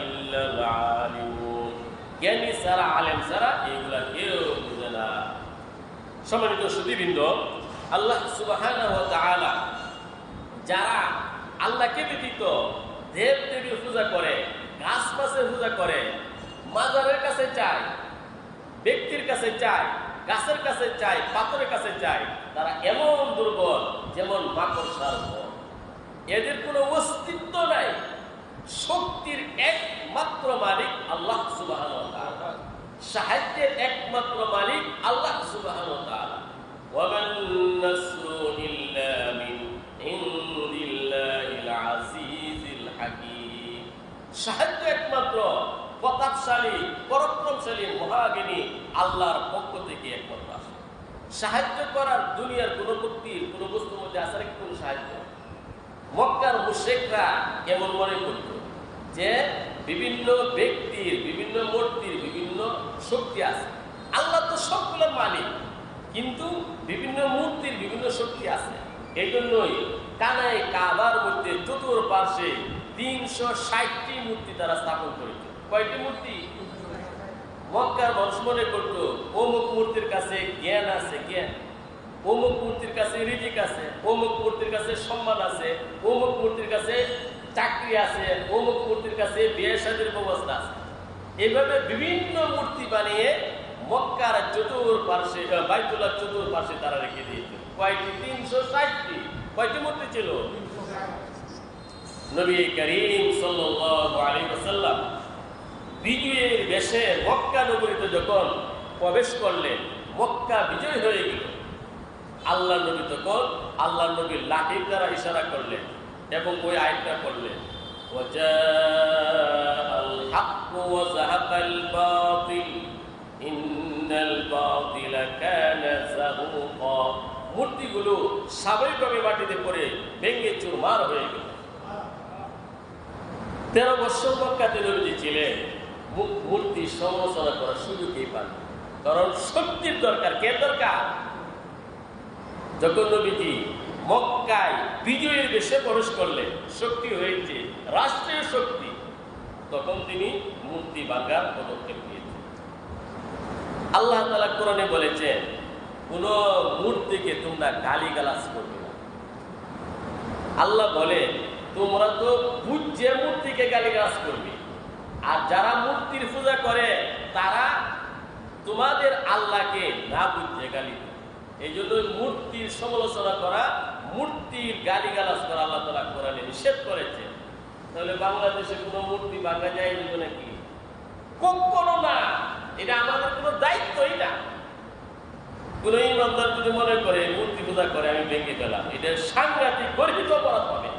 ইল্লাল আলিমুন, জ্ঞানী ছাড়া, আলেম ছাড়া এগুলা কেউ বুঝে না। সম্মানিত সুধীবৃন্দ, আল্লাহ সুবহানাহু ওয়া তাআলা যারা আল্লাহকে ব্যতীত দেব দেবীর পূজা করে, গাছ মাছের পূজা করে, মাজারের কাছে চায়, ব্যক্তির কাছে চায়, গাছের কাছে চায়, পাথরের কাছে চায়, তারা এমন দুর্বল যেমন মাকড়সার ঘর। এদের কোনো অস্তিত্ব নাই। শক্তির একমাত্র মালিক আল্লাহ সুবহানাহু ওয়া তাআলা, সাহায্যের একমাত্র মালিক আল্লাহ সুবহানাহু ওয়া তাআলা। ওয়া মান নাসরু ইল্লা মিন ইনদিল্লাহিল আজিজিল হাকীম, সাহায্য একমাত্র প্রতাপশালী, পরাক্রমশালী, মহাজ্ঞানী আল্লাহর পক্ষ থেকে একমাত্র আসে। সাহায্য করার দুনিয়ার কোনো ব্যক্তির কোনো বস্তুর মধ্যে আসে নাকি কোনো সাহায্য? মক্কার মুশরিকরা এমন মনে করত যে বিভিন্ন ব্যক্তির, বিভিন্ন মূর্তির বিভিন্ন শক্তি আছে। আল্লাহ তো সবগুলোর মালিক, কিন্তু বিভিন্ন মূর্তির বিভিন্ন শক্তি আছে। এই জন্যই কানায় কাবার মধ্যে চতুর্পার্শ্বে 360টি মূর্তি তারা স্থাপন করেছে। কয়টি মূর্তি? মক্কার মানুষ মনে করত অমুক মূর্তির কাছে জ্ঞান আছে, জ্ঞান, অমুক মূর্তির কাছে রিজিক আছে, অমুক মূর্তির কাছে সম্মান আছে, অমুক মূর্তির কাছে চাকরি আছে, অমুক মূর্তির কাছে বিয়ে শাদীর ব্যবস্থা আছে। এইভাবে বিভিন্ন মূর্তি বানিয়ে মক্কার চতুর্পার্শ্বে, বাইতুল্লাহর চতুর্পার্শ্বে তারা রেখে দিয়েছে। কয়টি? 360টি। কয়টি মূর্তি ছিল? নবী করিম সাল্লাল্লাহু আলাইহি ওয়াসাল্লাম বিজয়ের বেশে মক্কা নগরীতে যখন প্রবেশ করলেন, মক্কা বিজয় হয়ে গেল, আল্লাহ নবী তখন আল্লাহ নবীর লাঠির দ্বারা ইশারা করলেন এবং ওই আয়াতটা পড়লেন, ওয়াজাআল হাক্কু ওয়া যাহাকাল বাতিল ইন্নাল বাতিলা কানা যাহুকা। মূর্তিগুলো স্বাভাবিকভাবে মাটিতে পড়ে ভেঙে চুরমার হয়ে গেল। 13 বছর মক্কাতে নবীজি ছিলেন, মূর্তি সমালোচনা করার সুযোগই পান, কারণ শক্তির দরকার। কে দরকার? যখন নবীজি মক্কায় বিজয়ের বেশে প্রবেশ করলেন, শক্তি হয়েছে, রাষ্ট্রীয় শক্তি, তখন তিনি মূর্তি ভাঙার পদক্ষেপ নিয়েছেন। আল্লাহ তাআলা কোরআনে বলেছেন, কোন মূর্তিকে তোমরা গালিগালাজ করবে না। আল্লাহ বলে, তোমরা তো বুঝছে মূর্তিকে গালিগালাজ করবে, আর যারা মূর্তির পূজা করে তারা তোমাদের আল্লাহকে না বুঝছে গালি দেয়। এই জন্য মূর্তির সমালোচনা করা, মূর্তির গালিগালাজ করা আল্লাহ তাআলা কোরআনে নিষেধ করেছে। তাহলে বাংলাদেশে কোনো মূর্তি ভাঙা যায় নাকি? কখনো না। এটা আমাদের কোনো কোন ইমানদার যদি মনে করে মূর্তি পূজা করে আমি ভেঙে গেলাম, এটা সাংঘাতিক গর্হিত অপরাধ হবে,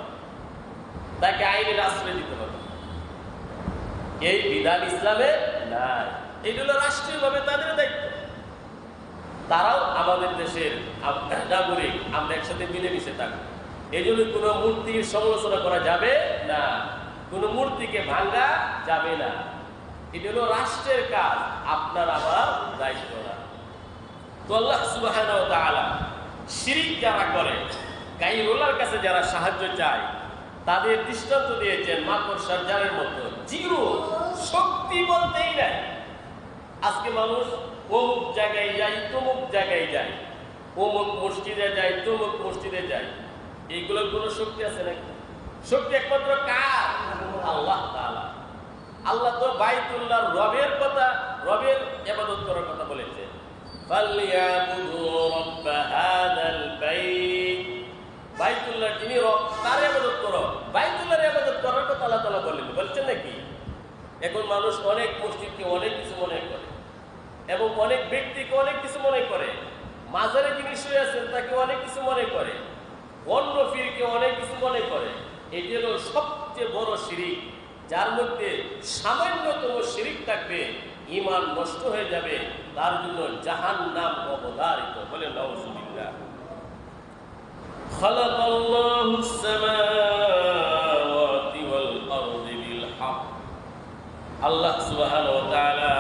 তাকে আইনের আশ্রয় দিতে হবে। এই বিধান ইসলামে নাই। এইগুলো রাষ্ট্রীয়ভাবে তাদের দায়িত্ব। তারাও আমাদের দেশের নাগরিক, আমরা একসাথে মিলেমিশে থাকবো। এই জন্য কোনো মূর্তির সমালোচনা করা যাবে না, কোনো মূর্তিকে ভাঙা যাবে না। এটা হলো রাষ্ট্রের কাজ, আপনার আমার দায়িত্ব না। তো আল্লাহ সুবহানাহু ওয়া তাআলা শিরিক যারা করে, গায়রুল্লাহর কাছে যারা সাহায্য চায়, তাদের দৃষ্টান্ত দিয়েছেন মাকড়সার জালের মতো, জিরো শক্তি বলতেই নাই। আজকে মানুষ অমুক জায়গায় যায়, তমুক জায়গায় যায়, অমুক মসজিদে যায়, তমুক মসজিদে যায়, এইগুলোর কোনো শক্তি আছে নাকি? শক্তি একমাত্র কার? আল্লাহ তাআলা। আল্লাহ তো বাইতুল্লাহর রবের কথা, রবের ইবাদত করার কথা বলেছে, ফালইয়াবুদু রাব্ব হাযাল বাইত। বাইতুল্লাহ যিনি রব, তার ইবাদত করো। বাইতুল্লাহর ইবাদত করার কথা আল্লাহ তাআলা বলছেন নাকি? এখন মানুষ অনেক মসজিদকে অনেক কিছু মনে করে, এবং অনেক ব্যক্তিকে অনেক কিছু মনে করে, মাজারে যিনি শুয়ে আছেন তাকে অনেক কিছু মনে করে, অন্য পীরকে অনেক কিছু মনে করে। এটি হলো সবচেয়ে বড় শিরিক, যার মধ্যে সামান্যতম শিরিক থাকবে, ঈমান নষ্ট হয়ে যাবে, তার জন্য জাহান্নাম অবধারিত। বলে নাউযুবিল্লাহ। খালাকাল্লাহুস সামাওয়াতি ওয়াল আরদি বিল হক। আল্লাহ সুবহানাহু ওয়া তাআলা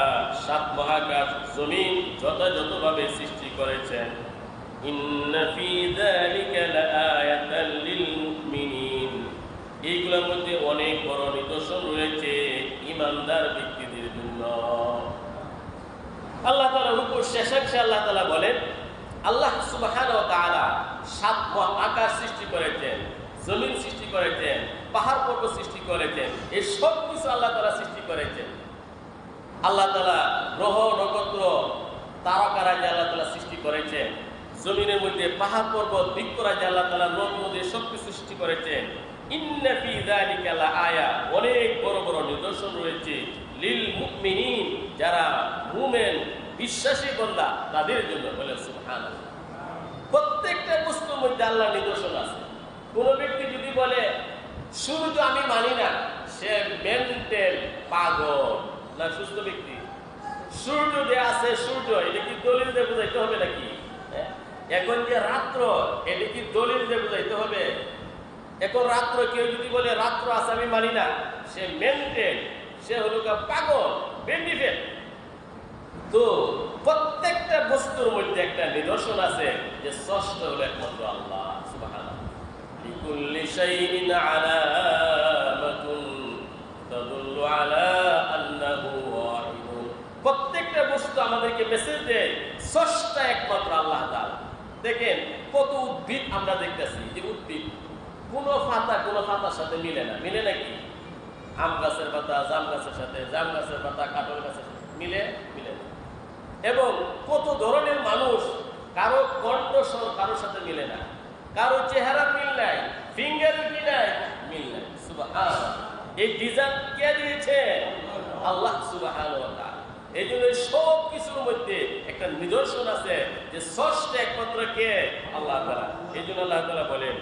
সাত মহাকাশ জমিন যথাযথভাবে সৃষ্টি করেছেন। ইন্না ফী যালিকা লাআয়াতান লিল মুমিনিন। এইগুলোর মধ্যে অনেক বড় নিদর্শন রয়েছে ঈমানদার ব্যক্তিদের জন্য। আল্লাহ তাআলা রূপের শেষাংশে আল্লাহ তাআলা বলেন, আল্লাহ সুবহানাহু ওয়া তাআলা সাত আকাশ সৃষ্টি করেছেন, জমিন সৃষ্টি করেছেন, পাহাড় পর্বত সৃষ্টি করেছেন, এই সব কিছু আল্লাহ তাআলা সৃষ্টি করেছেন। আল্লাহ তাআলা গ্রহ নক্ষত্র তারকারাজি আল্লাহ তাআলা সৃষ্টি করেছেন। জমিনের মধ্যে পাহাড় পর্বত বৃক্ষরাজি আল্লাহ তাআলা নদ নদী সব কিছু সৃষ্টি করেছেন। ইন্না ফী যালিকা লাআয়া, অনেক বড় বড় নিদর্শন রয়েছে লিল মুমিনিন, যারা মুমিন বিশ্বাসী বান্দা তাদের জন্য। বলে সুবহানাল্লাহ। প্রত্যেকটা বস্তুর মধ্যে আল্লাহর নিদর্শন আছে। কোন ব্যক্তি যদি বলে সূর্য আমি মানি না, সে মেন্টাল, পাগল না সুস্থ ব্যক্তি? সূর্য যে আছে, সূর্য এটা কি দলিল দিয়ে বুঝাইতে হবে নাকি? এখন যে রাত্র, এটা কি দলিল দিয়ে বুঝাইতে হবে? এখন রাত্র, কেউ যদি বলে রাত্র আছে আমি মানি না, সে মেন্টাল, সে হলো পাগল, বেন্ডিফেল। তো প্রত্যেকটা বস্তুর মধ্যে একটা নিদর্শন আছে যে স্রষ্টা হলো একমাত্র আল্লাহ সুবহানাহু। লিকুল্লি শাইইন আলামাতুন তাদুল্লু আলা আন্নাহু ওয়াহিদুন। প্রত্যেকটা বস্তু আমাদেরকে মেসেজ দেয় স্রষ্টা একমাত্র আল্লাহ তাআলা। দেখেন কত উদ্ভিদ আমরা দেখতেছি, যে উদ্ভিদ কোনো পাতার সাথে মিলে না। মিলে নাকি? আম গাছের পাতা জাম গাছের সাথে, জাম গাছের পাতা কাঁঠাল গাছের সাথে মিলে না। এবং কত ধরনের মানুষ, কারো কণ্ঠস্বর কারোর সাথে মিলে না, কারো চেহারা মিল নাই, ফিঙ্গার কি নাই, মিল নাই। সুবহানাল্লাহ। এই ডিজাইন কে দিয়েছে? আল্লাহ সুবহানাহু ওয়া তাআলা। এই জন্য সব কিছুর মধ্যে একটা নিদর্শন আছে যে স্রষ্টা একমাত্র কে? আল্লাহ তাআলা। এই জন্য আল্লাহ তাআলা বলেন,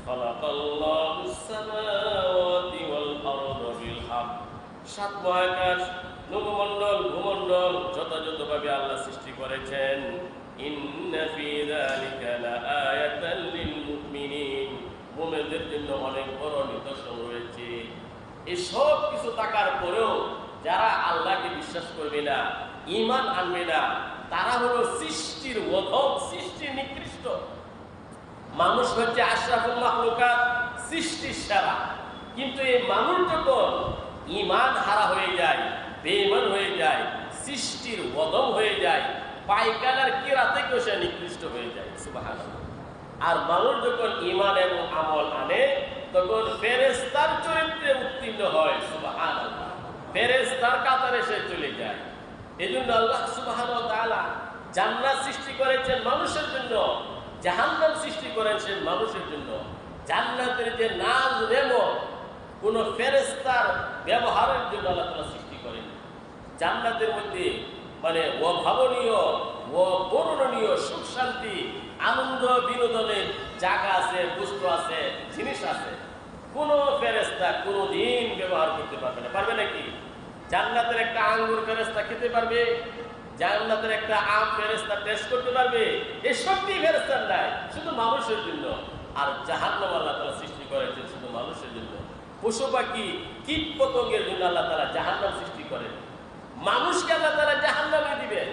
খালাকাল্লাহুস সামাওয়াতি ওয়াল আরদা বিল হক। সাত মহাকাশ, নবমণ্ডল, ভূমণ্ডল যথাযথভাবে আল্লাহ সৃষ্টি করেছেন। ইন্না ফী যালিকা লাআয়াতান লিল মুমিনিন। মুমিনদের জন্য অনেক বড় নিদর্শন রয়েছে। এই সব কিছু থাকার পরেও যারা আল্লাহকে বিশ্বাস করবে না, ঈমান আনবে না, তারা হলো সৃষ্টির অধম, সৃষ্টির নিকৃষ্ট। মানুষ হচ্ছে আশরাফুল মাখলুকাত, সৃষ্টির সেরা। কিন্তু এই মানুষ যখন ঈমান হারা হয়ে যায়, বেঈমান হয়ে যায়, সৃষ্টির অধম হয়ে যায়, পায়খানার কিরা থেকেও সে নিকৃষ্ট হয়ে যায়। সুবহানাল্লাহ। আর মানুষ যখন ঈমান এবং আমল আনে, তখন ফেরেশতার চরিত্রে উত্তীর্ণ হয়। সুবহানাল্লাহ। ফেরেশতার কাতারে সে চলে যায়। এজন্য আল্লাহ সুবহানাহু ওয়া তাআলা জান্নাত সৃষ্টি করেছেন মানুষের জন্য, জাহান্নাম সৃষ্টি করেছেন মানুষের জন্য। জান্নাতের যে নাজ নেমত কোন ফেরেশতার ব্যবহারের জন্য আল্লাহ তাআলা সৃষ্টি করেন। জান্নাতের মধ্যে মানে অভাবনীয় ও বর্ণনীয় সুখ শান্তি আনন্দ বিনোদনের জায়গা আছে, বস্তু আছে, জিনিস আছে, কোন ফেরেশতা কোনদিন ব্যবহার করতে পারবে না। পারবে নাকি? জান্নাতের একটা আঙ্গুর ফেরেশতা খেতে পারবে? জান্নাতের একটা আম ফেরেশতা টেস্ট করতে পারবে? এই শক্তি ফেরেশতার নাই, শুধু মানুষের জন্য। আর জাহান্নাম আল্লাহ তাআলা সৃষ্টি করেছেন শুধু মানুষের জন্য। পশু পাখি কীট পতঙ্গের জন্য আল্লাহ তাআলা জাহান্নাম সৃষ্টি করেন। মানুষকে আল্লাহ তাআলা জাহান্নামে দিবেন।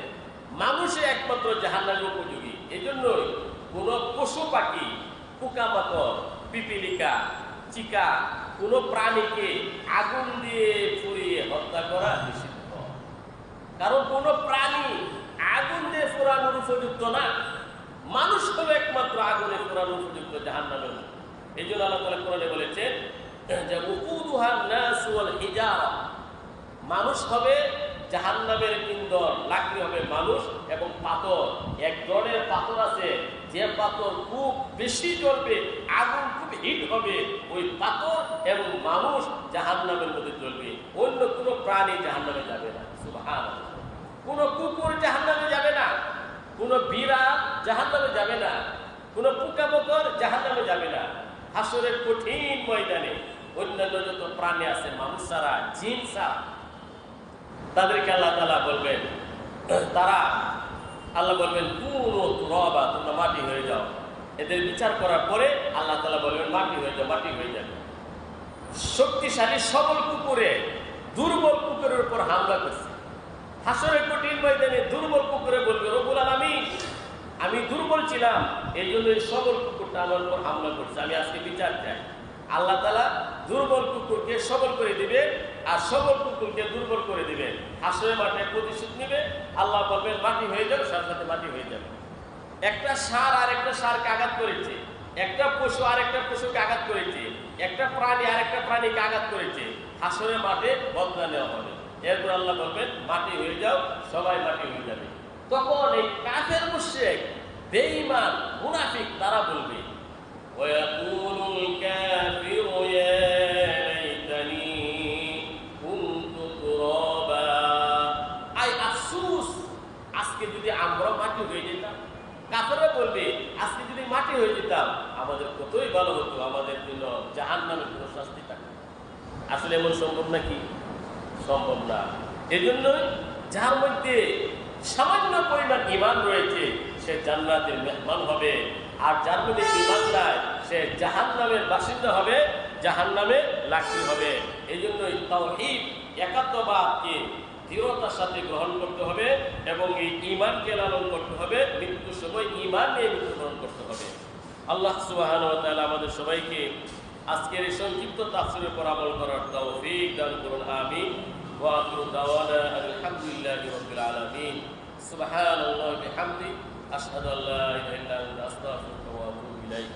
মানুষই একমাত্র জাহান্নামের উপযোগী। এই জন্যই কোন পশু পাখি, পোকামাকড়, পিপিলিকা, চিকা, কোন প্রাণীকে আগুন দিয়ে পুড়িয়ে হত্যা করা নিষিদ্ধ। কারণ কোন প্রাণী আগুন দিয়ে পোড়ানোর উপযুক্ত না। মানুষ হলো একমাত্র আগুনে পোড়ানোর উপযুক্ত জাহান্নামের। এই জন্য আল্লাহ তাআলা কোরআনে বলেছেন যে উকুদুহান নাস ওয়াল হিজারা, মানুষ হবে জাহান্নামের ইন্ধন, লাকড়ি হবে মানুষ এবং পাথর। এক ধরনের পাথর আছে যে পাথর খুব বেশি জ্বলবে, আগুন খুব হিট হবে, ওই পাথর এবং মানুষ জাহান্নামের মধ্যে জ্বলবে। অন্য কোনো প্রাণী জাহান্নামে যাবে না। সুবহানাল্লাহ। কোনো কুকুর জাহান্নামে যাবে না, কোনো বিড়াল জাহান্নামে যাবে না, কোনো পোকামাকড় জাহান্নামে যাবে না। হাসরের কঠিন ময়দানে অন্যান্য যত প্রাণী আছে, মানুষ ছাড়া, জিন ছাড়া, তাদেরকে আল্লাহ তাআলা বলবেন, তারা আল্লাহ বলবেন কোন তুরাবা, তোমরা মাটি হয়ে যাও। এদের বিচার করার পরে আল্লাহ তাআলা বলবেন মাটি হয়ে যাও, মাটি হয়ে যাবে। শক্তিশালী সবল কুকুরে দুর্বল কুকুরের উপর হামলা করছে। হাসরের কঠিন ময়দানে দুর্বল কুকুরে বলবে, রব্বুল আলামিন, আমি দুর্বল ছিলাম, এই জন্য এই সবল কুকুরটা আমার উপর হামলা করছে, আমি আজকে বিচার চাই। আল্লাহ তাআলা দুর্বল কুকুরকে সবল করে দিবে আর সবল কুকুরকে দুর্বল করে দিবে। হাসরের মাঠে প্রতিশোধ নিবে। আল্লাহ বলবেন মাটি হয়ে যাবে, সাথে সাথে মাটি হয়ে যাবে। একটা ষাঁড় আর একটা ষাঁড়কে আঘাত করেছে, একটা পশু আর একটা পশুকে আঘাত করেছে, একটা প্রাণী আর একটা প্রাণীকে আঘাত করেছে। হাসরের মাঠে বদলা নেওয়া হবে। এরপর আল্লাহ বলবেন মাটি হয়ে যাও, সবাই মাটি হয়ে যাবে। তখন এই কাফের মুশরিক, বেঈমান, মুনাফিক তারা বলবে, ويقول الكافر يا ليتني كنت ترابا, আই আফসোস, আজকে যদি আমরা মাটি হয়ে যেতাম। কাফেররা বলবে আজকে যদি মাটি হয়ে যেতাম আমাদের কতই ভালো হতো, আমাদের জন্য জাহান্নামের কোনো শাস্তি থাকতো। আসলে এমন সম্ভব নাকি? সম্ভব না। এজন্যই যার মধ্যে সামান্য পরিমাণ ঈমান রয়েছে সে জান্নাতের মেহমান হবে, আর যার মধ্যে ঈমান নাই সে জাহান্নামের বাসিন্দা হবে, জাহান্নামে লাকড়ি হবে। এই জন্যই তাওহীদ, একাত্মবাদকে দৃঢ়তার সাথে গ্রহণ করতে হবে এবং এই ঈমানকে লালন করতে হবে। মৃত্যুর সময় ঈমান নিয়ে মৃত্যুবরণ করতে হবে। আল্লাহ সুবহানাহু ওয়া তাআলা আমাদের সবাইকে আজকের এই সংক্ষিপ্ত তাফসীরের উপর আমল করার তৌফিক দান করুন। আমিন। ওয়া আখিরু দাওয়ানা আলহামদুলিল্লাহি রাব্বিল আলামিন। সুবহানাল্লাহি ওয়া বিহামদিহি, আশহাদু আল্লা ইলাহা ইল্লা আনতা, আস্তাগফিরুকা ওয়া আতুবু ইলাইক।